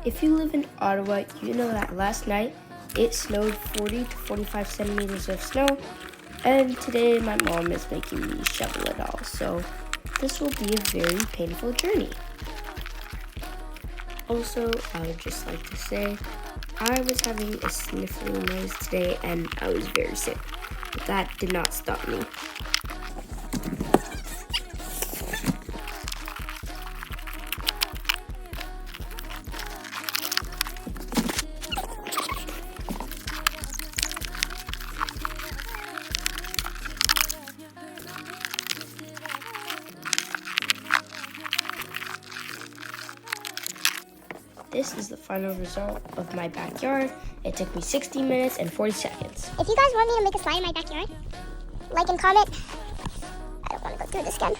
If you live in Ottawa, you know that last night it snowed 40 to 45 centimeters of snow, and today my mom is making me shovel it all, so this will be a very painful journey. Also, I would just like to say, I was having a sniffling noise today and I was very sick, but that did not stop me. This is the final result of my backyard. It took me 60 minutes and 40 seconds. If you guys want me to make a slide in my backyard, like and comment. I don't want to go through this again.